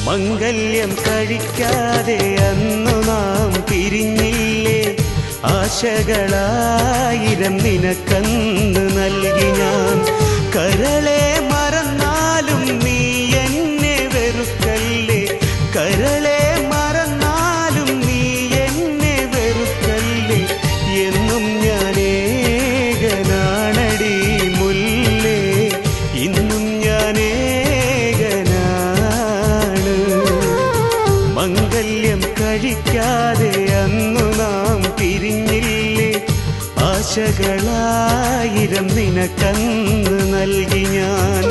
മംഗല്യം കഴിക്കാതെ അന്നു നാം പിരിഞ്ഞില്ലേ, ആശകളായിരം നിനക്കന്ന് നൽകി ഞാൻ. കരളെ മറന്നാലും നീ എന്നെ വെറുക്കല്ലേ, കരളെ മറന്നാലും നീ എന്നെ വെറുക്കല്ലേ. എന്നും ഞാൻ ഏകനാണടി മുല്ലേ, ഇന്നും ഞാൻ ഏകനാണ്. മംഗല്യം കഴിക്കാതെ അന്നു നാം പിരിഞ്ഞില്ലേ, ആശകളായിരം നിനക്കന്ന് നൽകി ഞാൻ.